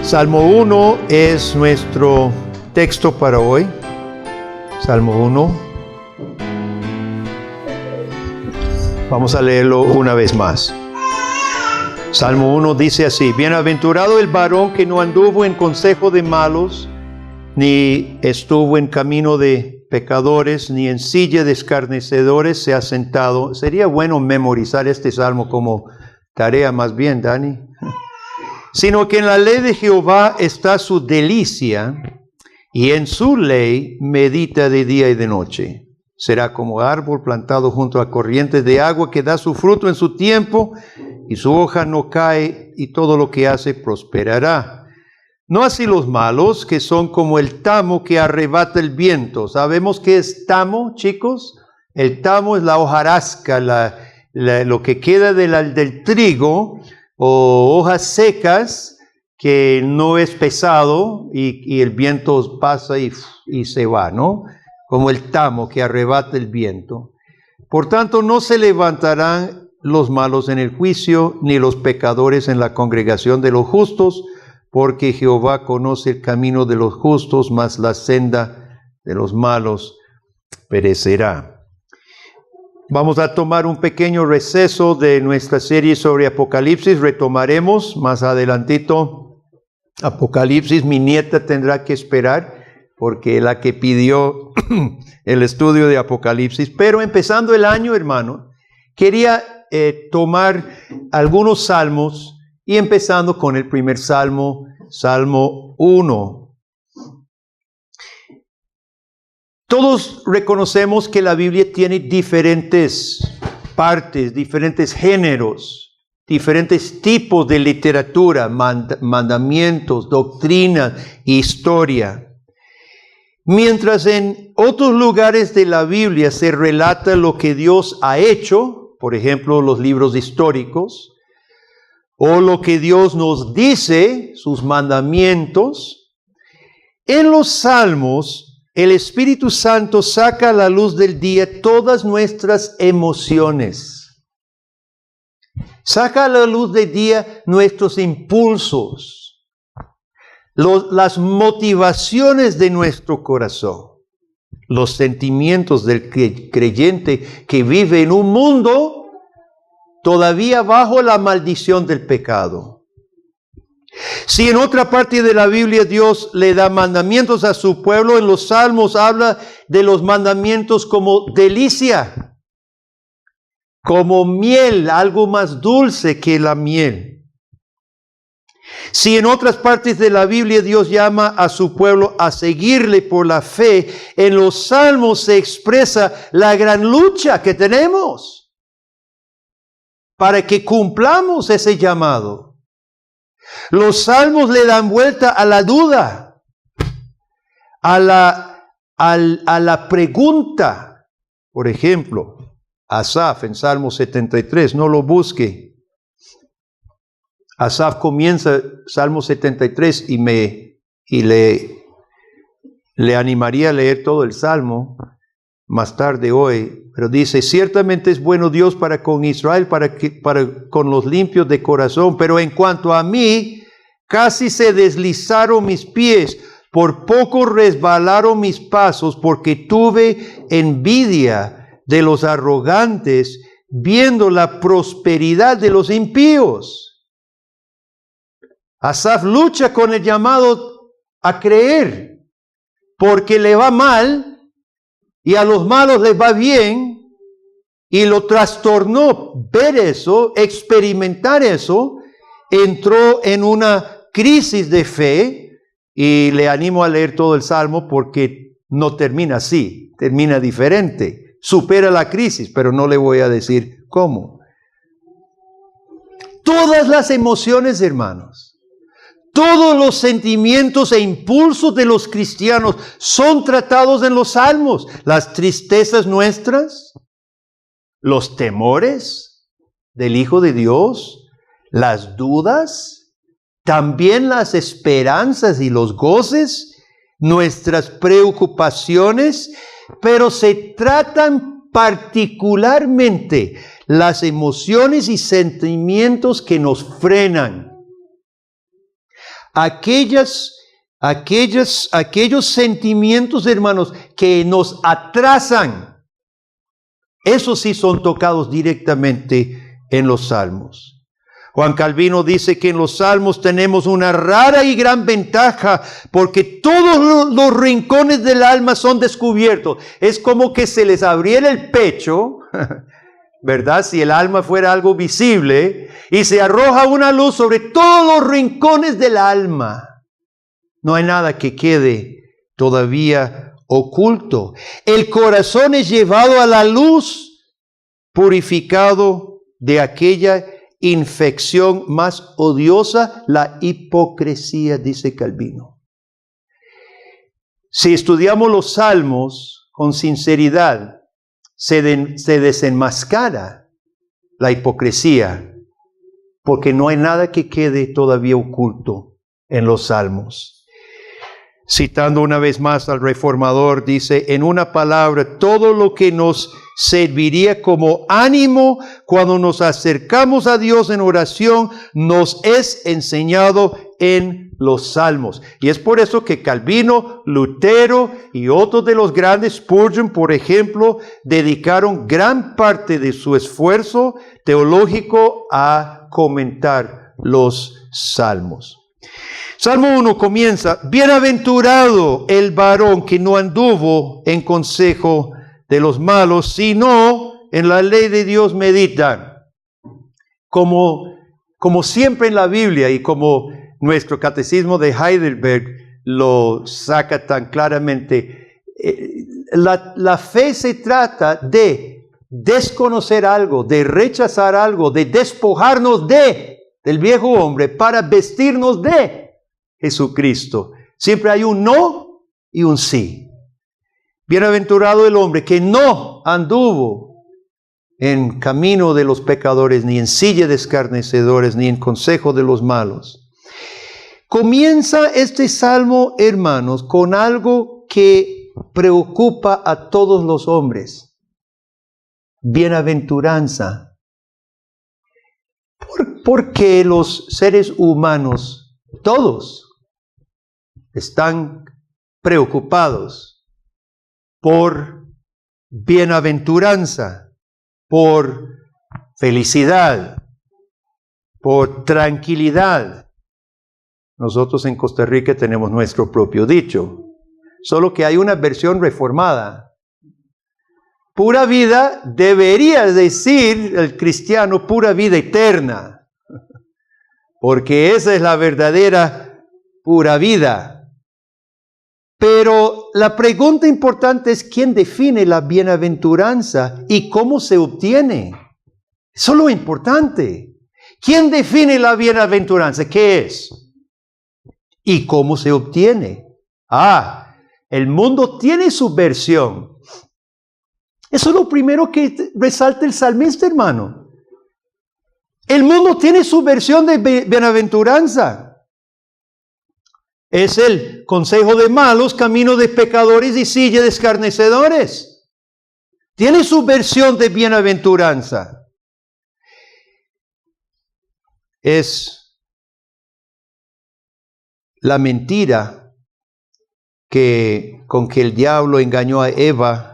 Salmo 1 es nuestro texto para hoy. Salmo 1. Vamos a leerlo una vez más. Salmo 1 dice así: Bienaventurado el varón que no anduvo en consejo de malos, ni estuvo en camino de pecadores, ni en silla de escarnecedores se ha sentado. Sería bueno memorizar este salmo como tarea más bien, Dani. Sino que en la ley de Jehová está su delicia, y en su ley medita de día y de noche. Será como árbol plantado junto a corrientes de agua, que da su fruto en su tiempo, y su hoja no cae, y todo lo que hace prosperará. No así los malos, que son como el tamo que arrebata el viento. ¿Sabemos qué es tamo, chicos? El tamo es la hojarasca, lo que queda del trigo, o hojas secas que no es pesado y el viento pasa y se va, ¿no? Como el tamo que arrebata el viento. Por tanto, no se levantarán los malos en el juicio, ni los pecadores en la congregación de los justos, porque Jehová conoce el camino de los justos, mas la senda de los malos perecerá. Vamos a tomar un pequeño receso de nuestra serie sobre Apocalipsis. Retomaremos más adelantito Apocalipsis. Mi nieta tendrá que esperar porque es la que pidió el estudio de Apocalipsis. Pero empezando el año, hermano, quería tomar algunos salmos y empezando con el primer salmo, Salmo 1. Todos reconocemos que la Biblia tiene diferentes partes, diferentes géneros, diferentes tipos de literatura, mandamientos, doctrina, historia. Mientras en otros lugares de la Biblia se relata lo que Dios ha hecho, por ejemplo, los libros históricos, o lo que Dios nos dice, sus mandamientos, en los Salmos, el Espíritu Santo saca a la luz del día todas nuestras emociones. Saca a la luz del día nuestros impulsos, las motivaciones de nuestro corazón, los sentimientos del creyente que vive en un mundo todavía bajo la maldición del pecado. Si en otra parte de la Biblia Dios le da mandamientos a su pueblo, en los Salmos habla de los mandamientos como delicia, como miel, algo más dulce que la miel. Si en otras partes de la Biblia Dios llama a su pueblo a seguirle por la fe, en los Salmos se expresa la gran lucha que tenemos para que cumplamos ese llamado. Los Salmos le dan vuelta a la duda, a la pregunta. Por ejemplo, Asaf en Salmo 73, no lo busque. Asaf comienza Salmo 73 y le animaría a leer todo el Salmo más tarde hoy, pero dice: ciertamente es bueno Dios para con Israel, para con los limpios de corazón, pero en cuanto a mí, casi se deslizaron mis pies, por poco resbalaron mis pasos, porque tuve envidia de los arrogantes, viendo la prosperidad de los impíos. Asaf lucha con el llamado a creer, porque le va mal, y a los malos les va bien, y lo trastornó ver eso, experimentar eso. Entró en una crisis de fe, y le animo a leer todo el Salmo porque no termina así, termina diferente. Supera la crisis, pero no le voy a decir cómo. Todas las emociones, hermanos, todos los sentimientos e impulsos de los cristianos son tratados en los Salmos. Las tristezas nuestras, los temores del Hijo de Dios, las dudas, también las esperanzas y los goces, nuestras preocupaciones, pero se tratan particularmente las emociones y sentimientos que nos frenan. aquellos sentimientos, hermanos, que nos atrasan, esos sí son tocados directamente en los salmos. Juan Calvino dice que en los salmos tenemos una rara y gran ventaja porque todos los rincones del alma son descubiertos. Es como que se les abriera el pecho, ¿verdad? Si el alma fuera algo visible, y se arroja una luz sobre todos los rincones del alma. No hay nada que quede todavía oculto. El corazón es llevado a la luz, purificado de aquella infección más odiosa, la hipocresía, dice Calvino. Si estudiamos los salmos con sinceridad, se desenmascara la hipocresía, porque no hay nada que quede todavía oculto en los salmos. Citando una vez más al reformador, dice, en una palabra, todo lo que nos serviría como ánimo cuando nos acercamos a Dios en oración, nos es enseñado en los salmos. Y es por eso que Calvino, Lutero y otros de los grandes, Spurgeon, por ejemplo, dedicaron gran parte de su esfuerzo teológico a comentar los salmos. Salmo 1 comienza, bienaventurado el varón que no anduvo en consejo de los malos, sino en la ley de Dios medita. Como siempre en la Biblia y como nuestro catecismo de Heidelberg lo saca tan claramente, la fe se trata de desconocer algo, de rechazar algo, de despojarnos del viejo hombre para vestirnos de Jesucristo. Siempre hay un no y un sí. Bienaventurado el hombre que no anduvo en camino de los pecadores, ni en silla de escarnecedores, ni en consejo de los malos. Comienza este salmo, hermanos, con algo que preocupa a todos los hombres. Bienaventuranza. ¿Por qué los seres humanos, todos, están preocupados por bienaventuranza, por felicidad, por tranquilidad? Nosotros en Costa Rica tenemos nuestro propio dicho, solo que hay una versión reformada. Pura vida debería decir el cristiano, pura vida eterna, porque esa es la verdadera pura vida. Pero la pregunta importante es ¿quién define la bienaventuranza y cómo se obtiene? Eso es lo importante. ¿Quién define la bienaventuranza? ¿Qué es? ¿Y cómo se obtiene? El mundo tiene su versión. Eso es lo primero que resalta el salmista, hermano. El mundo tiene su versión de bienaventuranza. Es el consejo de malos, camino de pecadores y silla de escarnecedores. Tiene su versión de bienaventuranza. Es la mentira con que el diablo engañó a Eva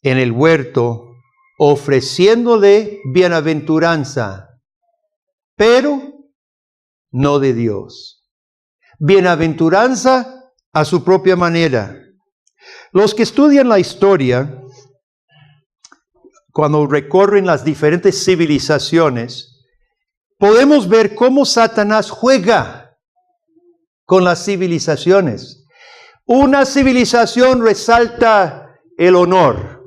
en el huerto, ofreciéndole bienaventuranza, pero no de Dios. Bienaventuranza a su propia manera. Los que estudian la historia, cuando recorren las diferentes civilizaciones, podemos ver cómo Satanás juega con las civilizaciones. Una civilización resalta el honor,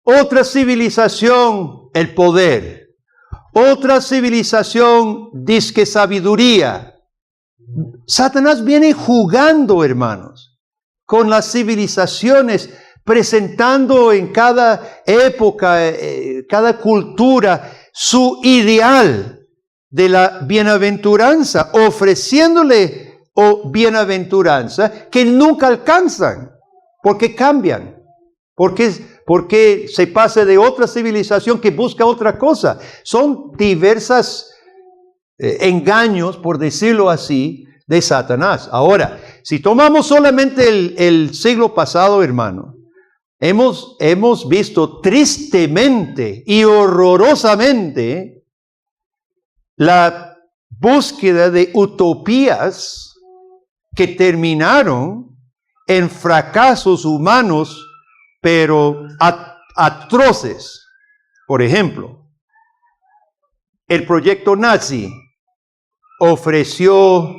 otra civilización el poder, otra civilización dizque sabiduría. Satanás viene jugando, hermanos, con las civilizaciones, presentando en cada época, cada cultura, su ideal de la bienaventuranza, ofreciéndole bienaventuranza que nunca alcanzan, porque cambian, porque se pasa de otra civilización que busca otra cosa. Son diversas engaños, por decirlo así, de Satanás. Ahora, si tomamos solamente el siglo pasado, hermano, hemos visto tristemente y horrorosamente la búsqueda de utopías que terminaron en fracasos humanos, pero atroces. Por ejemplo, el proyecto nazi ofreció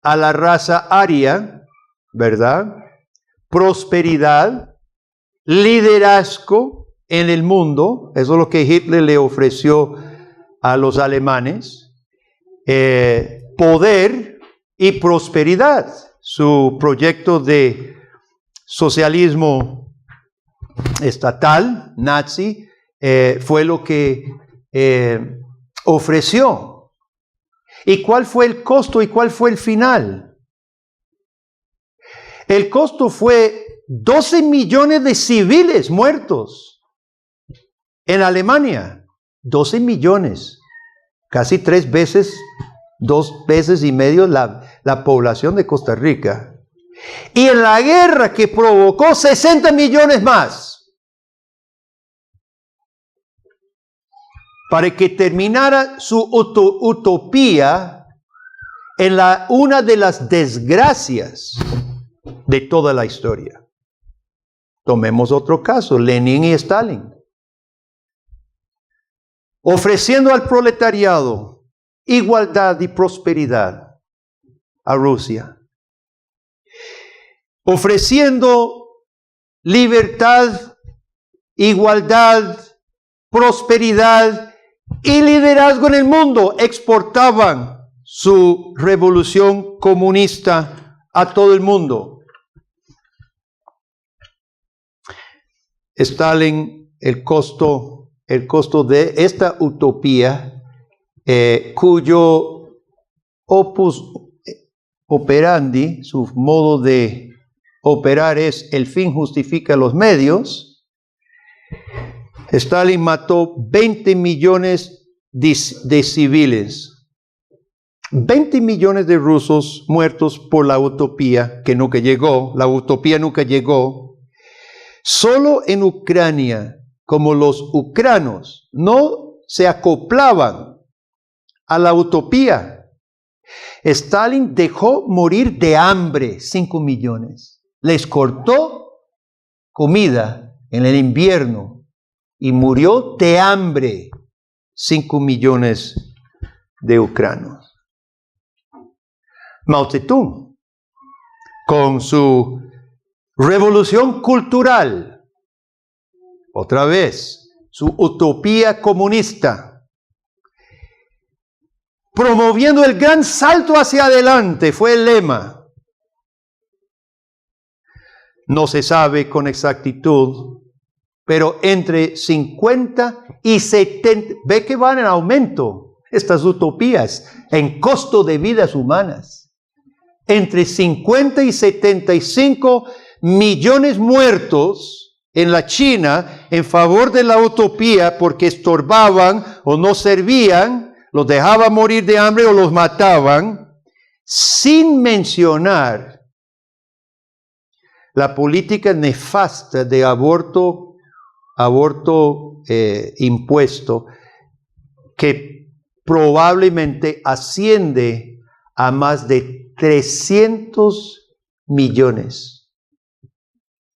a la raza aria, ¿verdad?, prosperidad, liderazgo en el mundo. Eso es lo que Hitler le ofreció a los alemanes. Poder y prosperidad. Su proyecto de socialismo estatal, nazi, fue lo que ofreció. ¿Y cuál fue el costo y cuál fue el final? El costo fue 12 millones de civiles muertos en Alemania. 12 millones. Casi 3 veces, 2 veces y medio la población de Costa Rica. Y en la guerra que provocó 60 millones más. Para que terminara su utopía en una de las desgracias de toda la historia. Tomemos otro caso, Lenin y Stalin. Ofreciendo al proletariado igualdad y prosperidad a Rusia. Ofreciendo libertad, igualdad, prosperidad y liderazgo en el mundo. Exportaban su revolución comunista a todo el mundo. Stalin, el costo de esta utopía, cuyo opus operandi, su modo de operar es el fin justifica los medios. Stalin mató 20 millones de civiles, 20 millones de rusos muertos por la utopía que nunca llegó. La utopía nunca llegó. Solo en Ucrania, como los ucranos no se acoplaban a la utopía, Stalin dejó morir de hambre 5 millones. Les cortó comida en el invierno y murió de hambre 5 millones de ucranos. Mao Zedong, con su revolución cultural, otra vez, su utopía comunista, promoviendo el gran salto hacia adelante, fue el lema. No se sabe con exactitud, pero entre 50 y 70, ve que van en aumento estas utopías en costo de vidas humanas. Entre 50 y 75 millones muertos en la China en favor de la utopía porque estorbaban o no servían, los dejaban morir de hambre o los mataban, sin mencionar la política nefasta de aborto impuesto, que probablemente asciende a más de 300 millones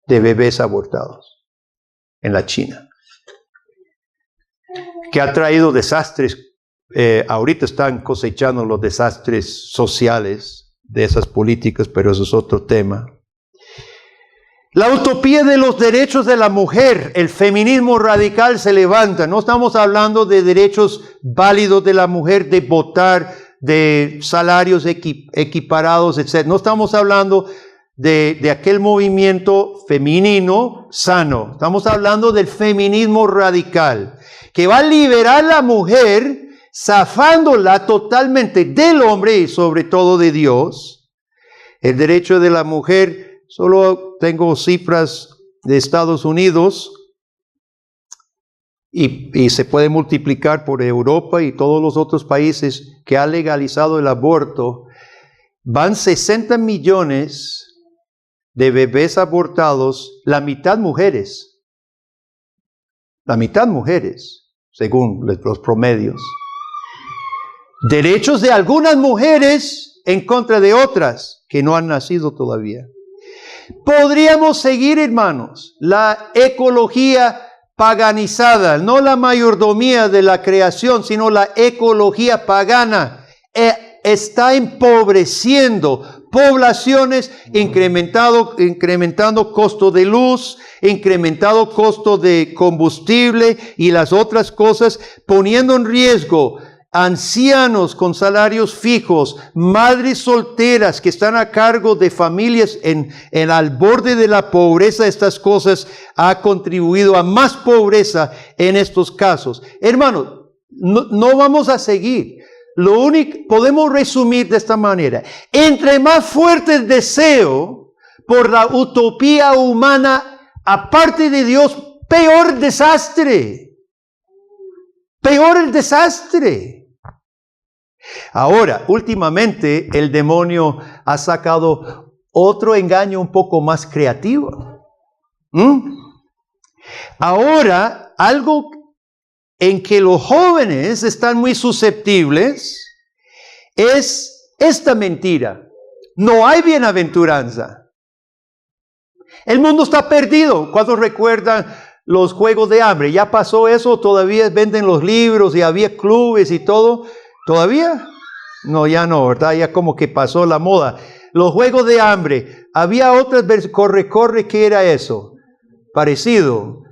de bebés abortados en la China, que ha traído desastres. Ahorita están cosechando los desastres sociales de esas políticas, pero eso es otro tema. La utopía de los derechos de la mujer, el feminismo radical se levanta. No estamos hablando de derechos válidos de la mujer, de votar, de salarios equiparados, etc. No estamos hablando de aquel movimiento femenino sano. Estamos hablando del feminismo radical, que va a liberar a la mujer, zafándola totalmente del hombre y sobre todo de Dios. El derecho de la mujer, solo tengo cifras de Estados Unidos y se puede multiplicar por Europa y todos los otros países que han legalizado el aborto. van 60 millones de bebés abortados, la mitad mujeres. La mitad mujeres, según los promedios. Derechos de algunas mujeres en contra de otras que no han nacido todavía. Podríamos seguir, hermanos, la ecología paganizada, no la mayordomía de la creación, sino la ecología pagana, está empobreciendo poblaciones, incrementando costo de luz, incrementando costo de combustible y las otras cosas, poniendo en riesgo ancianos con salarios fijos, madres solteras que están a cargo de familias al borde de la pobreza. Estas cosas han contribuido a más pobreza en estos casos. Hermanos, no vamos a seguir. Lo único, podemos resumir de esta manera: entre más fuerte el deseo por la utopía humana, aparte de Dios, peor el desastre. Peor el desastre. Ahora, últimamente, el demonio ha sacado otro engaño un poco más creativo. Ahora, algo en que los jóvenes están muy susceptibles es esta mentira: no hay bienaventuranza. El mundo está perdido. ¿Cuántos recuerdan los juegos de hambre? ¿Ya pasó eso? ¿Todavía venden los libros y había clubes y todo? ¿Todavía? No, ya no, ¿verdad? Ya como que pasó la moda. Los juegos de hambre. Había otras veces, corre, ¿qué era eso? Parecido.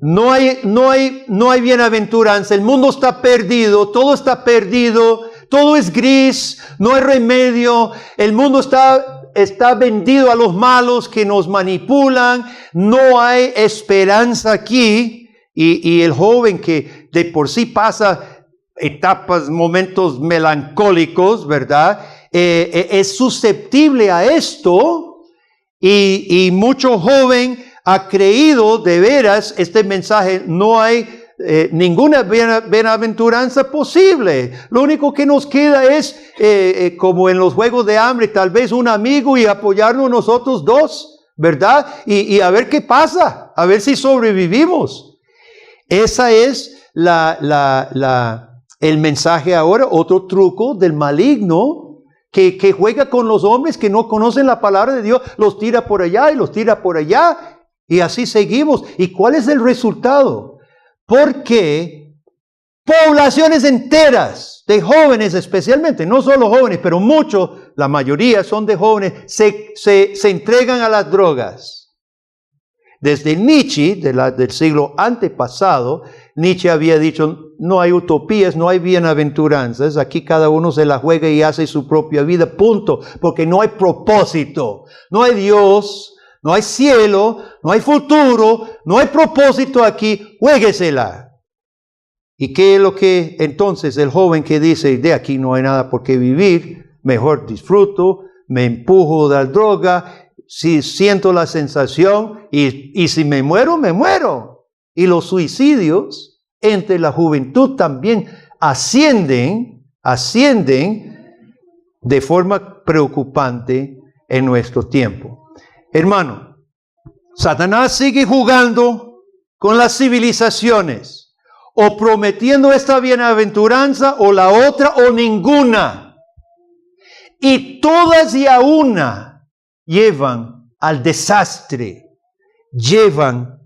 No hay bienaventuranza. El mundo está perdido, todo está perdido, todo es gris, no hay remedio. El mundo está vendido a los malos que nos manipulan. No hay esperanza aquí. Y el joven que de por sí pasa etapas, momentos melancólicos, ¿verdad? Es susceptible a esto, y mucho joven ha creído de veras este mensaje: no hay ninguna bienaventuranza posible. Lo único que nos queda es, como en los juegos de hambre, tal vez un amigo y apoyarnos nosotros dos, ¿verdad? Y a ver qué pasa, a ver si sobrevivimos. Esa es el mensaje ahora, otro truco del maligno que juega con los hombres que no conocen la palabra de Dios, los tira por allá y los tira por allá, y así seguimos. ¿Y cuál es el resultado? Porque poblaciones enteras de jóvenes, especialmente, no solo jóvenes, pero muchos, la mayoría son de jóvenes, se entregan a las drogas. Desde Nietzsche, del siglo antepasado, Nietzsche había dicho: no hay utopías, no hay bienaventuranzas, aquí cada uno se la juega y hace su propia vida, punto, porque no hay propósito, no hay Dios, no hay cielo, no hay futuro, no hay propósito aquí, juéguesela. ¿Y qué es lo que entonces el joven que dice: de aquí no hay nada por qué vivir, mejor disfruto, me empujo de la droga, si siento la sensación, y si me muero, me muero? Y los suicidios entre la juventud también ascienden de forma preocupante en nuestro tiempo. Hermano, Satanás sigue jugando con las civilizaciones, o prometiendo esta bienaventuranza o la otra o ninguna. Y todas y a una llevan al desastre, llevan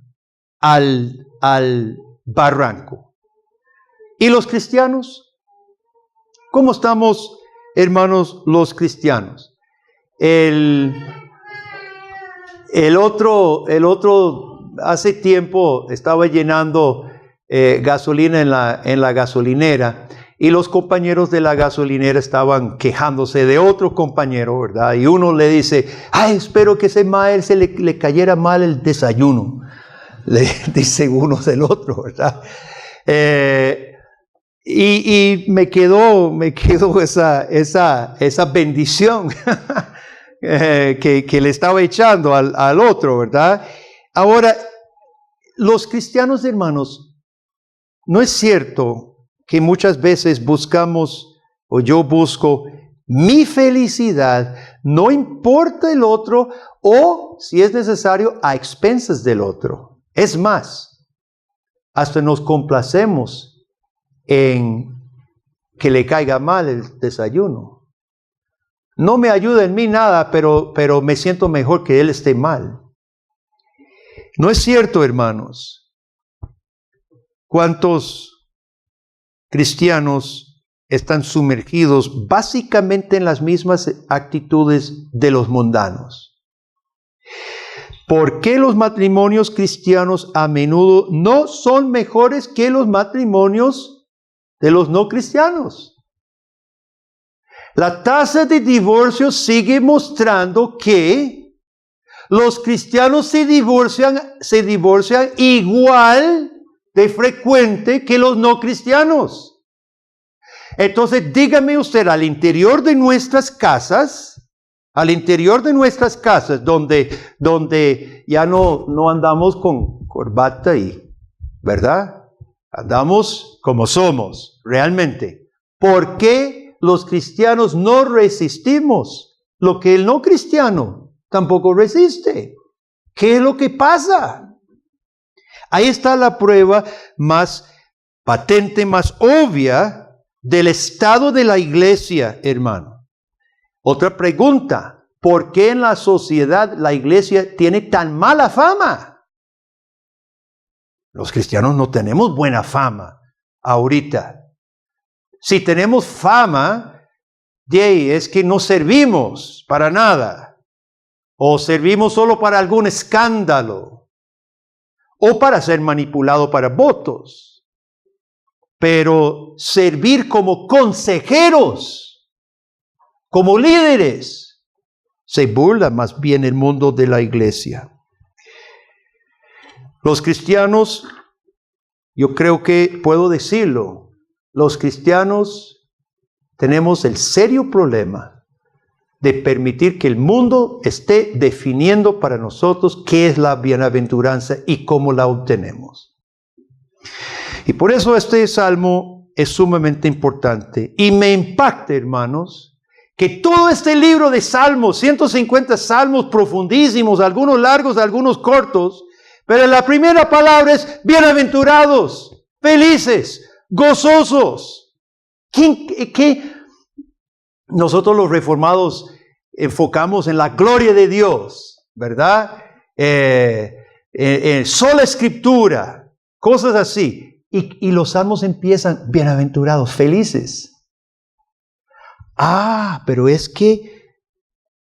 al barranco. ¿Y los cristianos? ¿Cómo estamos, hermanos, los cristianos? El otro, hace tiempo estaba llenando gasolina en la gasolinera, y los compañeros de la gasolinera estaban quejándose de otro compañero, ¿verdad? Y uno le dice: ay, espero que ese mael le cayera mal el desayuno. Le dice uno del otro, ¿verdad? Y me quedó esa bendición que le estaba echando al otro, ¿verdad? Ahora, los cristianos, hermanos, ¿no es cierto que muchas veces buscamos, o yo busco, mi felicidad, no importa el otro, o si es necesario, a expensas del otro. Es más, hasta nos complacemos en que le caiga mal el desayuno. No me ayuda en mí nada, pero me siento mejor que él esté mal. ¿No es cierto, hermanos? ¿Cuántos cristianos están sumergidos básicamente en las mismas actitudes de los mundanos? ¿Por qué los matrimonios cristianos a menudo no son mejores que los matrimonios de los no cristianos? La tasa de divorcio sigue mostrando que los cristianos se divorcian igual de frecuente que los no cristianos. Entonces, dígame usted, al interior de nuestras casas, donde ya no andamos con corbata ¿verdad? Andamos como somos, realmente. ¿Por qué los cristianos no resistimos lo que el no cristiano tampoco resiste? ¿Qué es lo que pasa? Ahí está la prueba más patente, más obvia del estado de la iglesia, hermano. Otra pregunta: ¿por qué en la sociedad la iglesia tiene tan mala fama? Los cristianos no tenemos buena fama ahorita. Si tenemos fama, es que no servimos para nada, o servimos solo para algún escándalo, o para ser manipulado para votos. Pero servir como consejeros, como líderes, se burla más bien el mundo de la iglesia. Los cristianos, yo creo que puedo decirlo, los cristianos tenemos el serio problema de permitir que el mundo esté definiendo para nosotros qué es la bienaventuranza y cómo la obtenemos. Y por eso este salmo es sumamente importante. Y me impacta, hermanos, que todo este libro de salmos, 150 salmos profundísimos, algunos largos, algunos cortos, pero la primera palabra es bienaventurados, felices, gozosos. ¿Qué? Nosotros los reformados enfocamos en la gloria de Dios, ¿verdad? Sola escritura, cosas así. Y los salmos empiezan bienaventurados, felices. Pero es que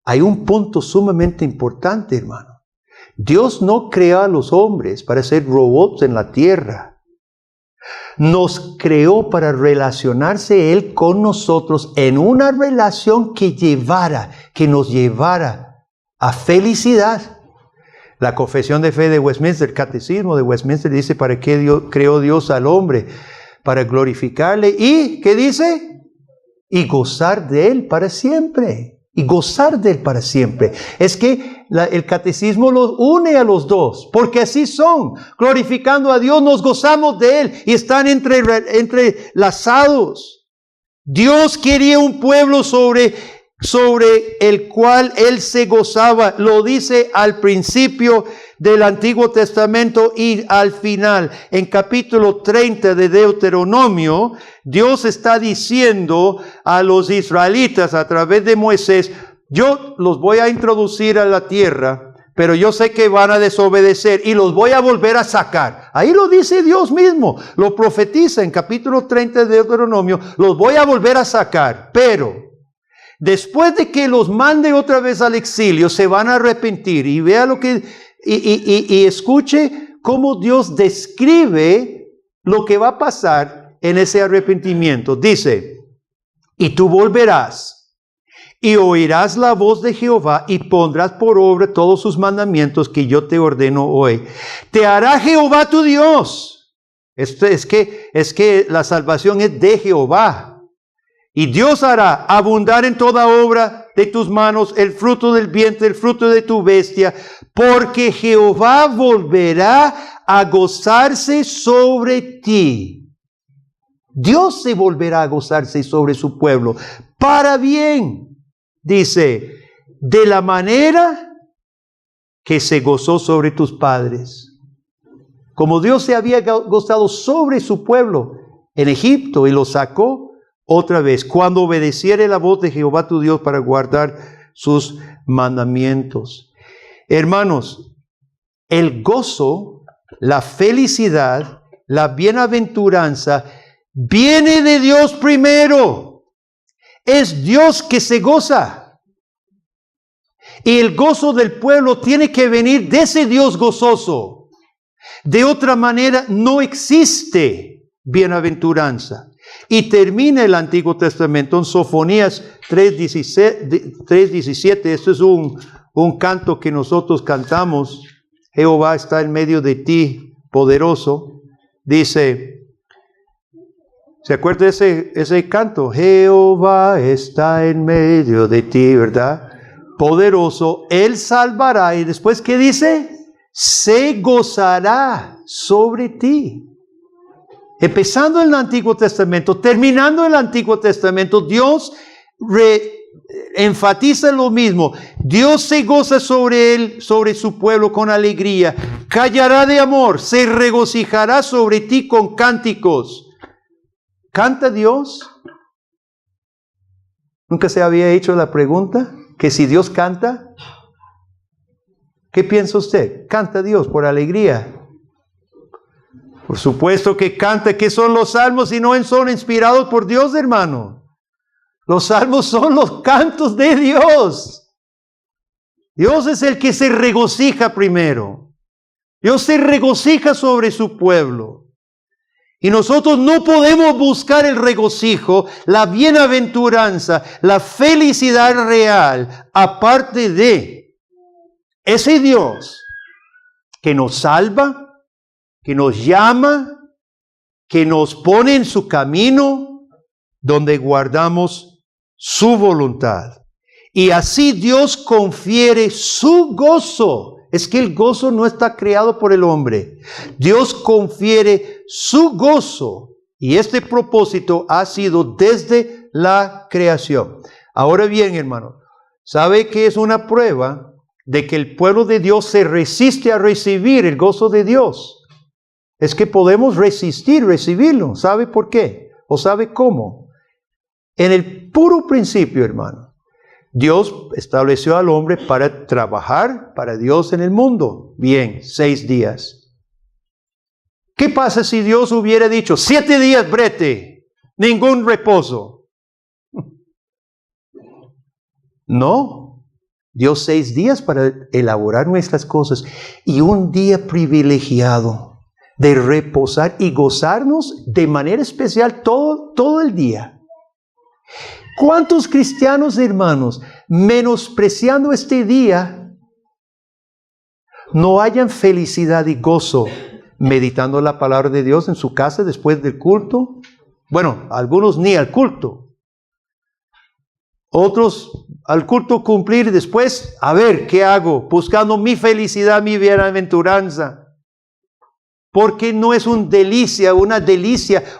hay un punto sumamente importante, hermano. Dios no creó a los hombres para ser robots en la tierra. Nos creó para relacionarse Él con nosotros en una relación que nos llevara a felicidad. La confesión de fe de Westminster, el catecismo de Westminster dice: ¿para qué creó Dios al hombre? Para glorificarle y, ¿qué dice? Y gozar de Él para siempre. Y gozar de Él para siempre. Es que el catecismo los une a los dos, porque así son. Glorificando a Dios, nos gozamos de Él y están entrelazados. Dios quería un pueblo sobre el cual Él se gozaba. Lo dice al principio del Antiguo Testamento y al final. En capítulo 30 de Deuteronomio, Dios está diciendo a los israelitas a través de Moisés: yo los voy a introducir a la tierra, pero yo sé que van a desobedecer y los voy a volver a sacar. Ahí lo dice Dios mismo, lo profetiza en capítulo 30 de Deuteronomio: los voy a volver a sacar, pero después de que los mande otra vez al exilio, se van a arrepentir. Y vea lo que, y escuche cómo Dios describe lo que va a pasar en ese arrepentimiento. Dice: y tú volverás y oirás la voz de Jehová y pondrás por obra todos sus mandamientos que yo te ordeno hoy. Te hará Jehová tu Dios. Esto es que la salvación es de Jehová. Y Dios hará abundar en toda obra de tus manos el fruto del vientre, el fruto de tu bestia, porque Jehová volverá a gozarse sobre ti. Dios se volverá a gozarse sobre su pueblo. para bien, dice, de la manera que se gozó sobre tus padres. Como Dios se había gozado sobre su pueblo en Egipto y lo sacó otra vez, cuando obedeciere la voz de Jehová tu Dios para guardar sus mandamientos. Hermanos, el gozo, la felicidad, la bienaventuranza viene de Dios primero. Es Dios que se goza. Y el gozo del pueblo tiene que venir de ese Dios gozoso. De otra manera no existe bienaventuranza. Y termina el Antiguo Testamento en Sofonías 3:17. Esto es un canto que nosotros cantamos. Jehová está en medio de ti, poderoso. Dice, ¿se acuerda de ese canto? Jehová está en medio de ti, ¿verdad? Poderoso, Él salvará. Y después, ¿qué dice? Se gozará sobre ti. Empezando en el Antiguo Testamento, terminando el Antiguo Testamento, Dios enfatiza lo mismo. Dios se goza sobre él, sobre su pueblo con alegría. Callará de amor, se regocijará sobre ti con cánticos. ¿Canta Dios? ¿Nunca se había hecho la pregunta? Que si Dios canta, ¿qué piensa usted? ¿Canta Dios por alegría? Por supuesto que canta. ¿Qué son los salmos si no son inspirados por Dios, hermano? Los salmos son los cantos de Dios. Dios es el que se regocija primero. Dios se regocija sobre su pueblo. Y nosotros no podemos buscar el regocijo, la bienaventuranza, la felicidad real, aparte de ese Dios que nos salva, que nos llama, que nos pone en su camino, donde guardamos su voluntad. Y así Dios confiere su gozo. Es que el gozo no está creado por el hombre. Dios confiere su gozo. Y este propósito ha sido desde la creación. Ahora bien, hermano, ¿sabe qué es una prueba de que el pueblo de Dios se resiste a recibir el gozo de Dios? Es que podemos recibirlo. ¿Sabe por qué? ¿O sabe cómo? En el puro principio, hermano, Dios estableció al hombre para trabajar para Dios en el mundo. Bien, 6 días. ¿Qué pasa si Dios hubiera dicho 7 días brete, ningún reposo? No. Dio 6 días para elaborar nuestras cosas y un día privilegiado de reposar y gozarnos de manera especial todo el día. ¿Cuántos cristianos, hermanos, menospreciando este día, no hayan felicidad y gozo meditando la palabra de Dios en su casa después del culto? Bueno, algunos ni al culto. Otros al culto cumplir y después, a ver, ¿qué hago? Buscando mi felicidad, mi bienaventuranza. Porque no es una delicia,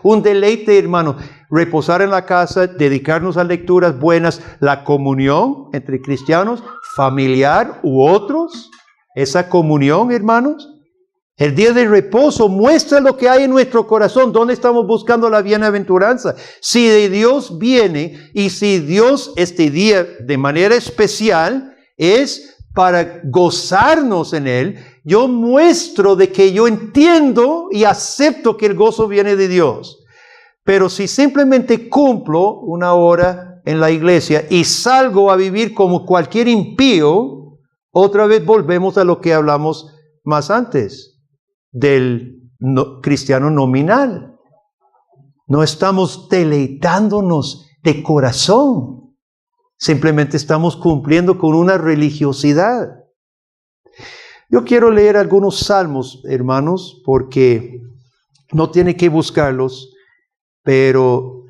un deleite, hermano, reposar en la casa, dedicarnos a lecturas buenas, la comunión entre cristianos, familiar u otros, esa comunión, hermanos. El día de reposo muestra lo que hay en nuestro corazón, dónde estamos buscando la bienaventuranza. Si de Dios viene y si Dios este día de manera especial es para gozarnos en Él, yo muestro de que yo entiendo y acepto que el gozo viene de Dios. Pero si simplemente cumplo una hora en la iglesia y salgo a vivir como cualquier impío, otra vez volvemos a lo que hablamos más antes, del cristiano nominal. No estamos deleitándonos de corazón. Simplemente estamos cumpliendo con una religiosidad. Yo quiero leer algunos salmos, hermanos, porque no tiene que buscarlos, pero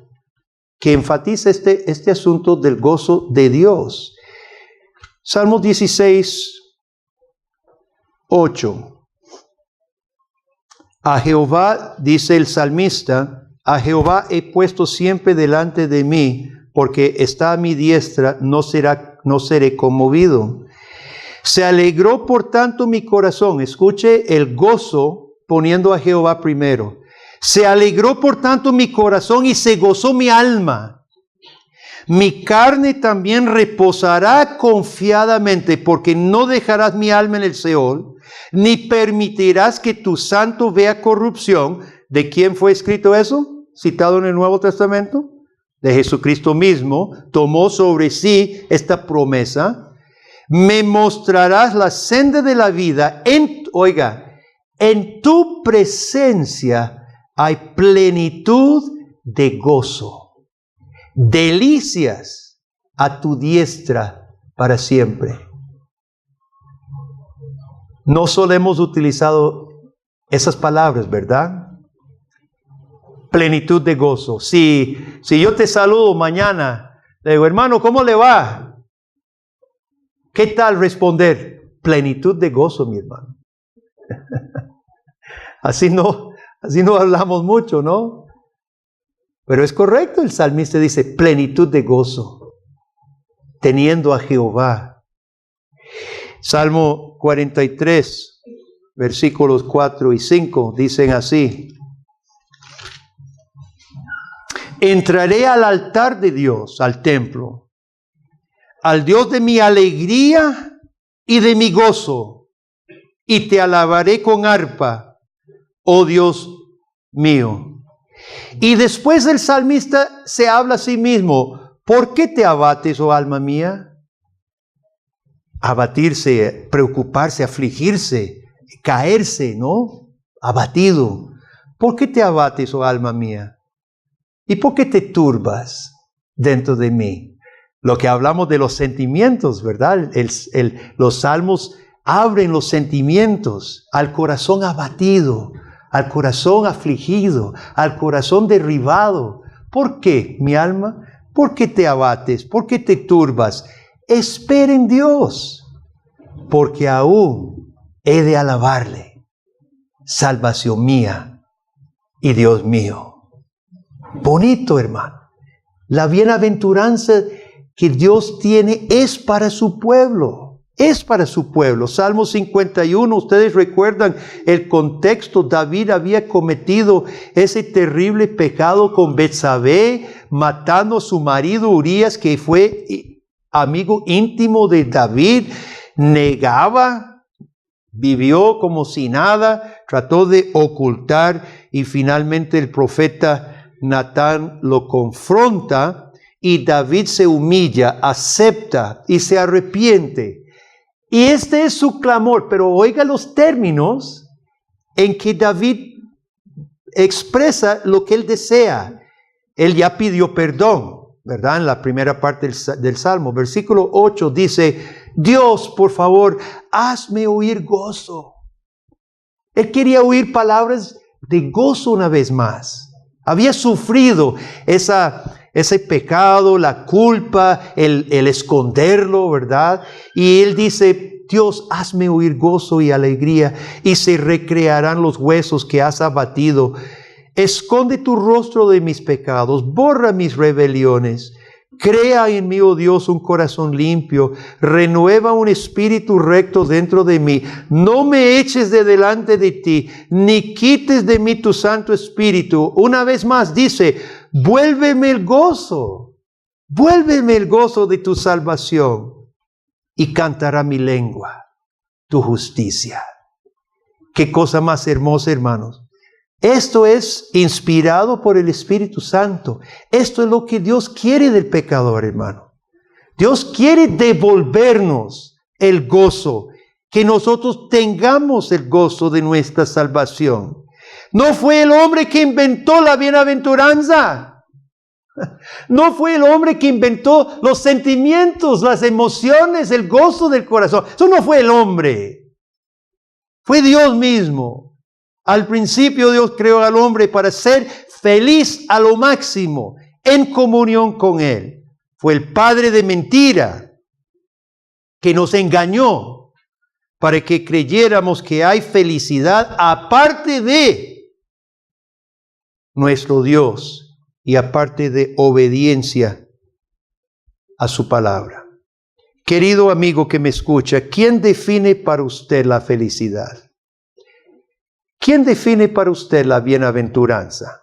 que enfatiza este asunto del gozo de Dios. Salmo 16, 8. A Jehová, dice el salmista, a Jehová he puesto siempre delante de mí, porque está a mi diestra, no seré conmovido. Se alegró por tanto mi corazón. Escuche el gozo poniendo a Jehová primero. Se alegró por tanto mi corazón y se gozó mi alma. Mi carne también reposará confiadamente, porque no dejarás mi alma en el Seol, ni permitirás que tu santo vea corrupción. ¿De quién fue escrito eso? Citado en el Nuevo Testamento. De Jesucristo mismo. Tomó sobre sí esta promesa. Me mostrarás la senda de la vida. En tu presencia hay plenitud de gozo. Delicias a tu diestra para siempre. No solemos utilizar esas palabras, ¿verdad? Plenitud de gozo. Si yo te saludo mañana, le digo, hermano, ¿cómo le va? ¿Qué tal responder? Plenitud de gozo, mi hermano. Así no hablamos mucho, ¿no? Pero es correcto, el salmista dice, plenitud de gozo, teniendo a Jehová. Salmo 43, versículos 4 y 5, dicen así. Entraré al altar de Dios, al templo, al Dios de mi alegría y de mi gozo, y te alabaré con arpa, oh Dios mío. Y después el salmista se habla a sí mismo. ¿Por qué te abates, oh alma mía? Abatirse, preocuparse, afligirse, caerse, ¿no? Abatido. ¿Por qué te abates, oh alma mía? ¿Y por qué te turbas dentro de mí? Lo que hablamos de los sentimientos, ¿verdad? Los salmos abren los sentimientos al corazón abatido, al corazón afligido, al corazón derribado. ¿Por qué, mi alma? ¿Por qué te abates? ¿Por qué te turbas? Espera en Dios, porque aún he de alabarle, salvación mía y Dios mío. Bonito, hermano. La bienaventuranza que Dios tiene es para su pueblo. Es para su pueblo. Salmo 51, ustedes recuerdan el contexto. David había cometido ese terrible pecado con Betsabé, matando a su marido Urías, que fue amigo íntimo de David. Negaba, vivió como si nada, trató de ocultar, y finalmente el profeta Natán lo confronta y David se humilla, acepta y se arrepiente. Y este es su clamor, pero oiga los términos en que David expresa lo que él desea. Él ya pidió perdón, ¿verdad? En la primera parte del Salmo. Versículo 8 dice, Dios, por favor, hazme oír gozo. Él quería oír palabras de gozo una vez más. Había sufrido ese pecado, la culpa, el esconderlo, ¿verdad? Y él dice, Dios, hazme oír gozo y alegría, y se recrearán los huesos que has abatido. Esconde tu rostro de mis pecados, borra mis rebeliones. Crea en mí, oh Dios, un corazón limpio, renueva un espíritu recto dentro de mí. No me eches de delante de ti, ni quites de mí tu Santo Espíritu. Una vez más dice, vuélveme el gozo de tu salvación, y cantará mi lengua tu justicia. Qué cosa más hermosa, hermanos. Esto es inspirado por el Espíritu Santo. Esto es lo que Dios quiere del pecador, hermano. Dios quiere devolvernos el gozo, que nosotros tengamos el gozo de nuestra salvación. No fue el hombre que inventó la bienaventuranza. No fue el hombre que inventó los sentimientos, las emociones, el gozo del corazón. Eso no fue el hombre. Fue Dios mismo. Al principio Dios creó al hombre para ser feliz a lo máximo, en comunión con Él. Fue el padre de mentira que nos engañó para que creyéramos que hay felicidad aparte de nuestro Dios y aparte de obediencia a su palabra. Querido amigo que me escucha, ¿quién define para usted la felicidad? ¿Quién define para usted la bienaventuranza?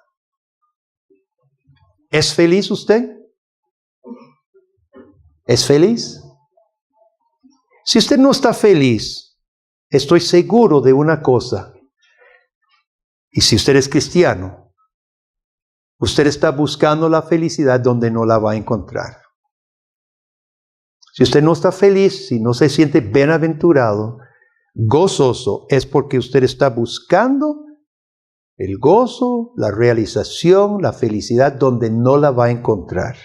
¿Es feliz usted? ¿Es feliz? Si usted no está feliz, estoy seguro de una cosa. Y si usted es cristiano, usted está buscando la felicidad donde no la va a encontrar. Si usted no está feliz, si no se siente bienaventurado, gozoso, es porque usted está buscando el gozo, la realización, la felicidad donde no la va a encontrar.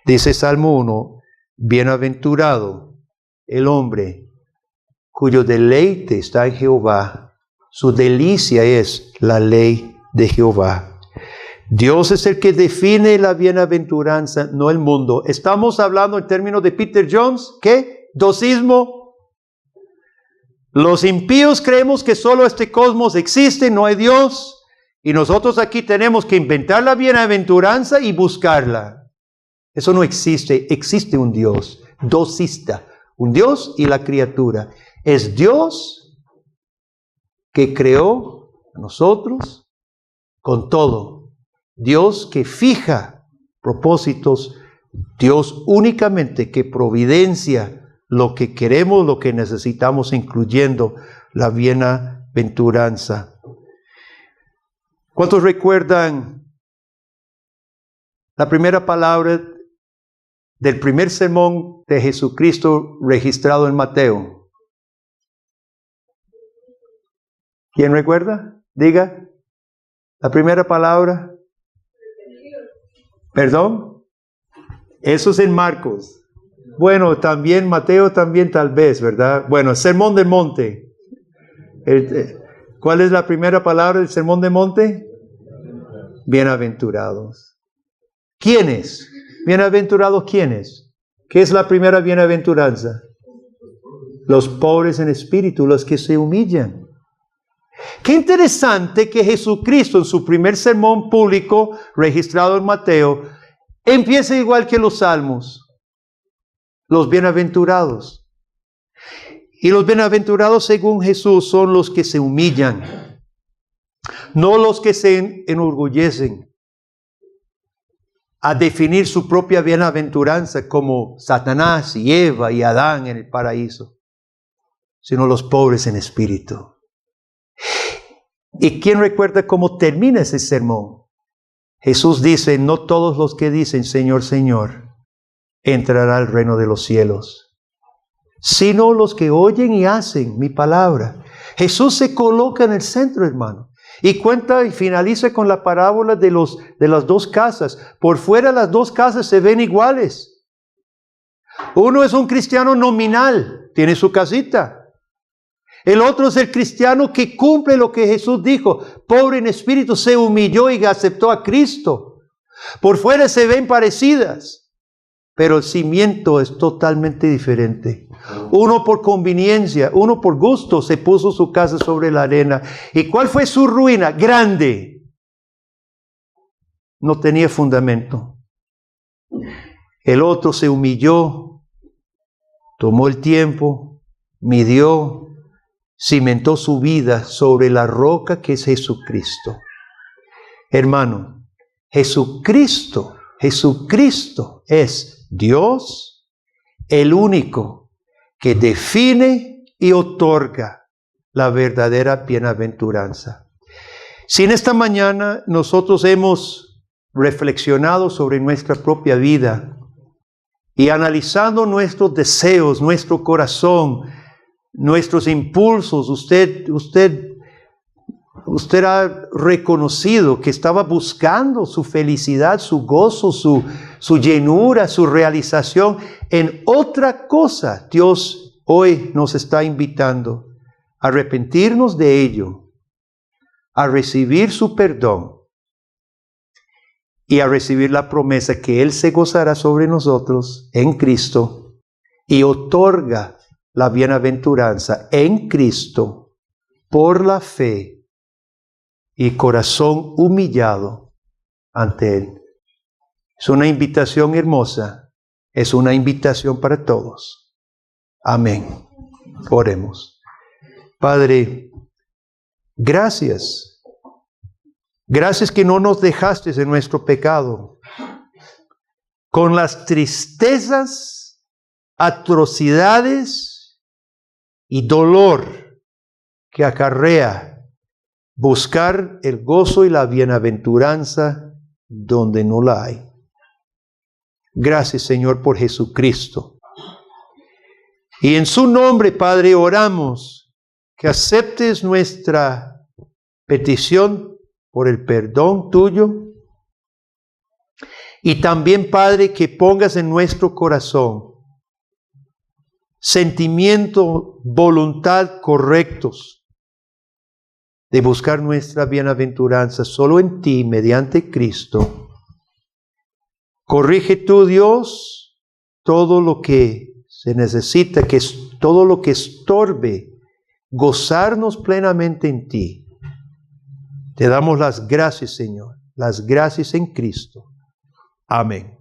Dice Salmo 1, bienaventurado el hombre cuyo deleite está en Jehová, su delicia es la ley de Jehová. Dios es el que define la bienaventuranza, no el mundo. Estamos hablando en términos de Peter Jones, ¿qué? Dosismo. Los impíos creemos que solo este cosmos existe, no hay Dios. Y nosotros aquí tenemos que inventar la bienaventuranza y buscarla. Eso no existe, existe un Dios dosista, un Dios y la criatura. Es Dios que creó a nosotros con todo. Dios que fija propósitos, Dios únicamente que providencia lo que queremos, lo que necesitamos, incluyendo la bienaventuranza. ¿Cuántos recuerdan la primera palabra del primer sermón de Jesucristo registrado en Mateo? ¿Quién recuerda? Diga. La primera palabra. ¿Perdón? Eso es en Marcos. Bueno, también Mateo, también tal vez, ¿verdad? Bueno, el Sermón del Monte. ¿Cuál es la primera palabra del Sermón del Monte? Bienaventurados. ¿Quiénes? Bienaventurados, ¿quiénes? ¿Qué es la primera bienaventuranza? Los pobres en espíritu, los que se humillan. Qué interesante que Jesucristo en su primer sermón público registrado en Mateo empieza igual que los salmos. Los bienaventurados. Y los bienaventurados según Jesús son los que se humillan, no los que se enorgullecen a definir su propia bienaventuranza como Satanás y Eva y Adán en el paraíso, sino los pobres en espíritu. ¿Y quién recuerda cómo termina ese sermón? Jesús dice, no todos los que dicen Señor, Señor, entrarán al reino de los cielos, sino los que oyen y hacen mi palabra. Jesús se coloca en el centro, hermano, y cuenta y finaliza con la parábola de las dos casas. Por fuera las dos casas se ven iguales. Uno es un cristiano nominal, tiene su casita. El otro es el cristiano que cumple lo que Jesús dijo. Pobre en espíritu, se humilló y aceptó a Cristo. Por fuera se ven parecidas, pero el cimiento es totalmente diferente. Uno por conveniencia, uno por gusto se puso su casa sobre la arena. ¿Y cuál fue su ruina? Grande. No tenía fundamento. El otro se humilló, tomó el tiempo, midió, cimentó su vida sobre la roca que es Jesucristo. Hermano, Jesucristo es Dios, el único que define y otorga la verdadera bienaventuranza. Si en esta mañana nosotros hemos reflexionado sobre nuestra propia vida y analizando nuestros deseos, nuestro corazón, nuestros impulsos, usted ha reconocido que estaba buscando su felicidad, su gozo, su llenura, su realización en otra cosa. Dios hoy nos está invitando a arrepentirnos de ello, a recibir su perdón y a recibir la promesa que Él se gozará sobre nosotros en Cristo y otorga la bienaventuranza en Cristo por la fe y corazón humillado ante Él. Es una invitación hermosa. Es una invitación para todos. Amén. Oremos. Padre, gracias. Gracias que no nos dejaste en nuestro pecado, con las tristezas, atrocidades y dolor que acarrea buscar el gozo y la bienaventuranza donde no la hay. Gracias, Señor, por Jesucristo. Y en su nombre, Padre, oramos que aceptes nuestra petición por el perdón tuyo. Y también, Padre, que pongas en nuestro corazón sentimiento, voluntad correctos de buscar nuestra bienaventuranza solo en ti, mediante Cristo. Corrige tú, Dios, todo lo que se necesita, que es todo lo que estorbe gozarnos plenamente en ti. Te damos las gracias, Señor, las gracias en Cristo. Amén.